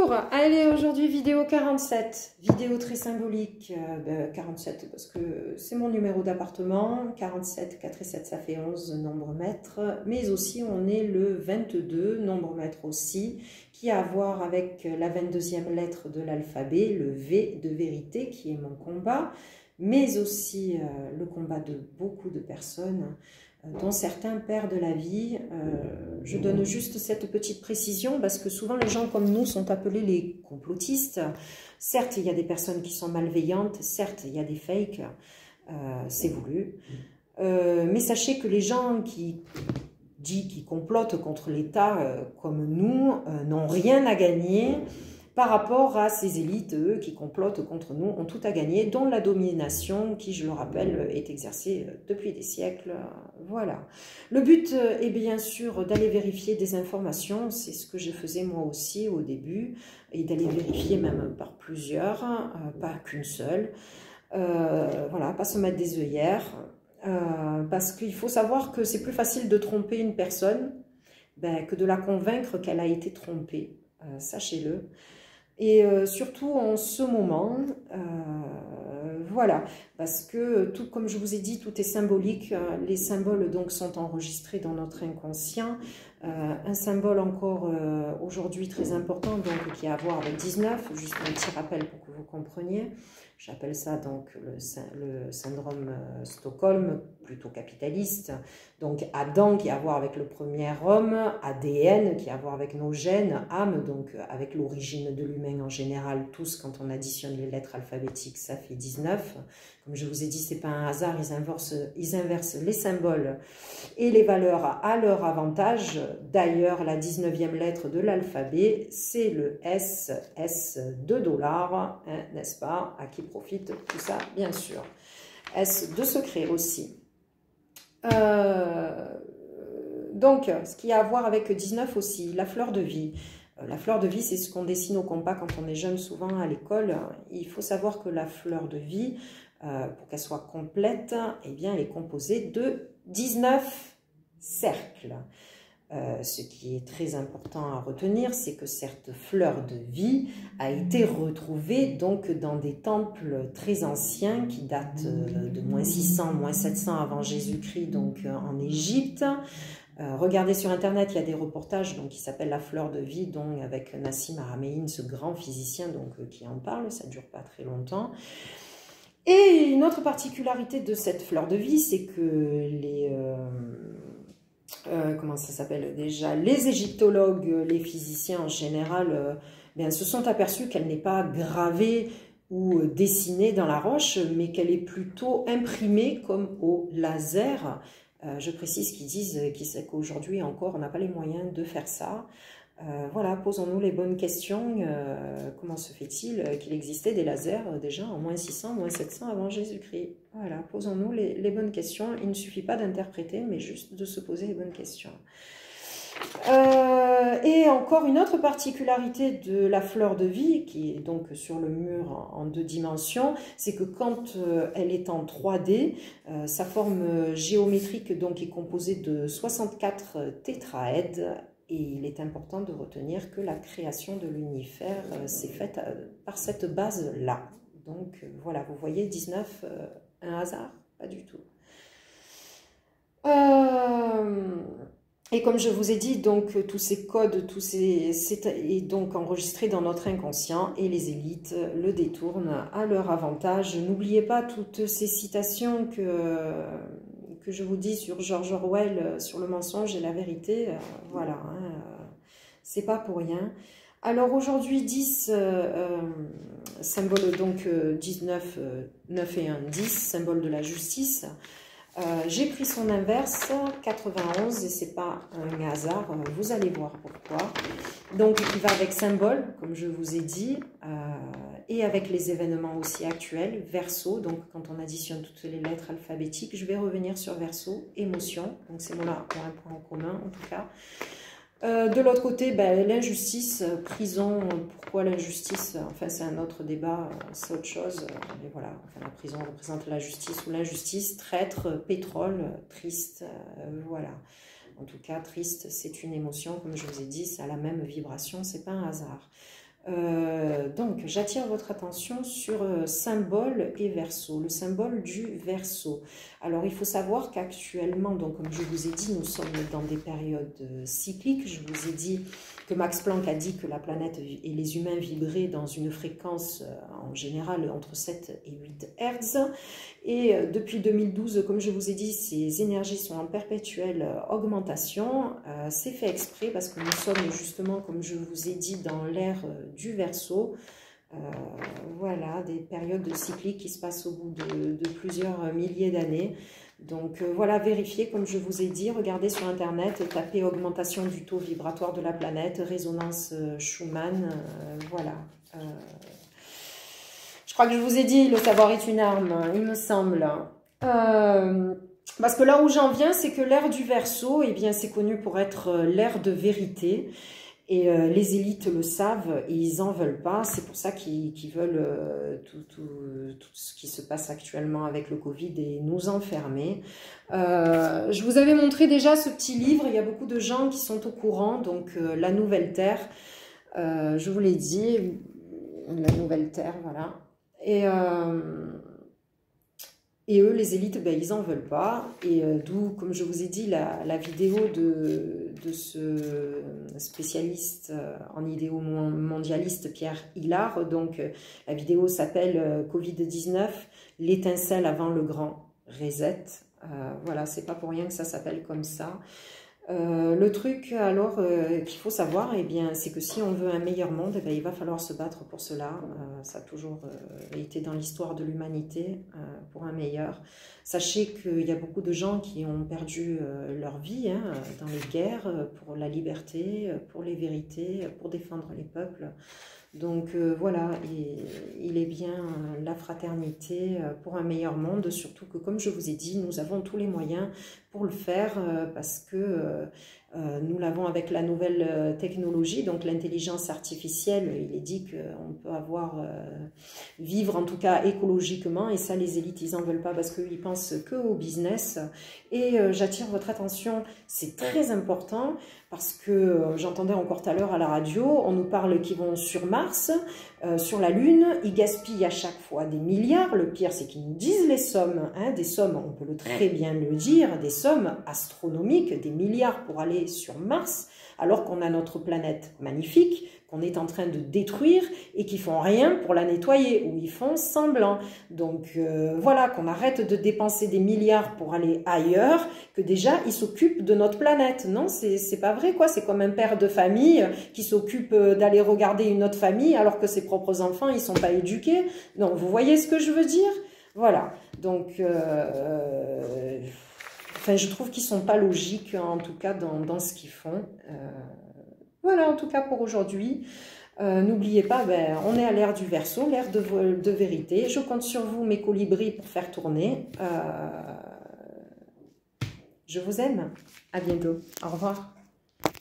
Bonjour, allez aujourd'hui vidéo 47, vidéo très symbolique, 47 parce que c'est mon numéro d'appartement, 47, 4 et 7 ça fait 11 nombre mètres, mais aussi on est le 22 nombre mètres aussi, qui a à voir avec la 22e lettre de l'alphabet, le V de vérité qui est mon combat, mais aussi le combat de beaucoup de personnes, dont certains perdent la vie. Je donne juste cette petite précision parce que souvent les gens comme nous sont appelés les complotistes. Certes, il y a des personnes qui sont malveillantes, certes, il y a des fakes, c'est voulu. Mais sachez que les gens qui complotent contre l'État comme nous n'ont rien à gagner par rapport à ces élites, eux, qui complotent contre nous, ont tout à gagner, dont la domination, qui, je le rappelle, est exercée depuis des siècles. Voilà. Le but est bien sûr d'aller vérifier des informations, c'est ce que je faisais moi aussi au début, et d'aller vérifier même par plusieurs, pas qu'une seule. Voilà, pas se mettre des œillères, parce qu'il faut savoir que c'est plus facile de tromper une personne que de la convaincre qu'elle a été trompée, sachez-le. Et surtout en ce moment, voilà, parce que tout comme je vous ai dit, tout est symbolique, les symboles donc sont enregistrés dans notre inconscient. Un symbole encore aujourd'hui très important, donc qui a à voir avec 19, juste un petit rappel pour que vous compreniez. J'appelle ça donc le syndrome Stockholm, plutôt capitaliste. Donc Adam qui a à voir avec le premier homme, ADN qui a à voir avec nos gènes, âme donc avec l'origine de l'humain en général, tous quand on additionne les lettres alphabétiques ça fait 19. Comme je vous ai dit, c'est pas un hasard, ils inversent les symboles et les valeurs à leur avantage. D'ailleurs, la 19e lettre de l'alphabet, c'est le S, S de dollar, hein, n'est-ce pas? À qui profite tout ça, bien sûr. S de secret aussi. Donc, ce qui a à voir avec 19 aussi, la fleur de vie. La fleur de vie, c'est ce qu'on dessine au compas quand on est jeune, souvent à l'école. Il faut savoir que la fleur de vie, pour qu'elle soit complète, eh bien, elle est composée de 19 cercles. Ce qui est très important à retenir, c'est que cette fleur de vie a été retrouvée donc dans des temples très anciens qui datent de moins 600, moins 700 avant Jésus-Christ, donc en Égypte. Regardez sur internet, il y a des reportages donc, qui s'appellent La fleur de vie, donc avec Nassim Haramein, ce grand physicien donc, qui en parle, ça ne dure pas très longtemps. Et une autre particularité de cette fleur de vie, c'est que les... comment ça s'appelle déjà, les égyptologues, les physiciens en général, se sont aperçus qu'elle n'est pas gravée ou dessinée dans la roche, mais qu'elle est plutôt imprimée comme au laser. Je précise qu'ils disent qu'aujourd'hui encore, on n'a pas les moyens de faire ça. Voilà, posons-nous les bonnes questions. Comment se fait-il qu'il existait des lasers déjà en moins 600, moins 700 avant Jésus-Christ? Voilà, posons-nous les bonnes questions. Il ne suffit pas d'interpréter, mais juste de se poser les bonnes questions. Et encore une autre particularité de la fleur de vie, qui est donc sur le mur en 2 dimensions, c'est que quand elle est en 3D, sa forme géométrique donc est composée de 64 tétraèdres. Et il est important de retenir que la création de l'univers s'est faite par cette base-là. Donc voilà, vous voyez, 19, un hasard? Pas du tout. Et comme je vous ai dit, donc tous ces codes, c'est donc enregistré dans notre inconscient et les élites le détournent à leur avantage. N'oubliez pas toutes ces citations que je vous dis sur George Orwell, sur le mensonge et la vérité, voilà, hein, c'est pas pour rien. Alors aujourd'hui 10, symbole donc 19, 9 et 1, 10, symbole de la justice. J'ai pris son inverse, 91, et c'est pas un hasard, vous allez voir pourquoi. Donc il va avec symbole, comme je vous ai dit, et avec les événements aussi actuels, Verseau, donc quand on additionne toutes les lettres alphabétiques, je vais revenir sur Verseau, émotion, donc ces mots-là ont un point en commun en tout cas. De l'autre côté, l'injustice, prison, pourquoi l'injustice? Enfin, c'est un autre débat, c'est autre chose. Mais voilà, enfin, la prison représente la justice ou l'injustice, traître, pétrole, triste, voilà. En tout cas, triste, c'est une émotion, comme je vous ai dit, ça a la même vibration, c'est pas un hasard. Donc, j'attire votre attention sur symbole et Verseau, le symbole du Verseau. Alors, il faut savoir qu'actuellement, donc comme je vous ai dit, nous sommes dans des périodes cycliques. Je vous ai dit que Max Planck a dit que la planète et les humains vibraient dans une fréquence en général entre 7 et 8 Hz. Et depuis 2012, comme je vous ai dit, ces énergies sont en perpétuelle augmentation. C'est fait exprès parce que nous sommes justement, comme je vous ai dit, dans l'ère du Verseau. Voilà, des périodes cycliques qui se passent au bout de plusieurs milliers d'années. Donc voilà, vérifiez, comme je vous ai dit, regardez sur Internet, tapez augmentation du taux vibratoire de la planète, résonance Schumann, voilà. Je crois que je vous ai dit, le savoir est une arme, il me semble. Parce que là où j'en viens, c'est que l'ère du Verseau, eh bien, c'est connu pour être l'ère de vérité. Et les élites le savent et ils n'en veulent pas. C'est pour ça qu'ils veulent tout ce qui se passe actuellement avec le Covid et nous enfermer. Je vous avais montré déjà ce petit livre. Il y a beaucoup de gens qui sont au courant. Donc, La Nouvelle Terre, je vous l'ai dit, La Nouvelle Terre, voilà. Et eux, les élites, ben, ils n'en veulent pas. Et d'où, comme je vous ai dit, la vidéo de ce spécialiste en idéaux mondialiste, Pierre Hillard. Donc, la vidéo s'appelle Covid-19, l'étincelle avant le grand reset. Voilà, c'est pas pour rien que ça s'appelle comme ça. Le truc alors qu'il faut savoir, eh bien, c'est que si on veut un meilleur monde, eh bien, il va falloir se battre pour cela. Ça a toujours été dans l'histoire de l'humanité pour un meilleur. Sachez qu'il y a beaucoup de gens qui ont perdu leur vie hein, dans les guerres pour la liberté, pour les vérités, pour défendre les peuples. Donc voilà, il est bien la fraternité pour un meilleur monde, surtout que comme je vous ai dit, nous avons tous les moyens pour le faire parce que nous l'avons avec la nouvelle technologie, donc l'intelligence artificielle. Il est dit qu'on peut vivre en tout cas écologiquement et ça les élites ils n'en veulent pas parce qu'ils pensent que au business. Et j'attire votre attention, c'est très important parce que j'entendais encore tout à l'heure à la radio, on nous parle qu'ils vont sur Mars, sur la Lune, ils gaspillent à chaque fois des milliards. Le pire c'est qu'ils nous disent les sommes, hein, des sommes, on peut très bien le dire, des sommes astronomiques, des milliards pour aller sur Mars, alors qu'on a notre planète magnifique, qu'on est en train de détruire et qu'ils font rien pour la nettoyer, ou ils font semblant. Donc voilà, qu'on arrête de dépenser des milliards pour aller ailleurs, que déjà ils s'occupent de notre planète. Non, c'est pas vrai quoi, c'est comme un père de famille qui s'occupe d'aller regarder une autre famille alors que ses propres enfants ils sont pas éduqués. Non, vous voyez ce que je veux dire? Voilà, donc enfin, je trouve qu'ils sont pas logiques en tout cas dans ce qu'ils font. Voilà, en tout cas pour aujourd'hui. N'oubliez pas, ben, on est à l'ère du Verseau, l'ère de vérité. Je compte sur vous, mes colibris, pour faire tourner. Je vous aime. À bientôt. Au revoir.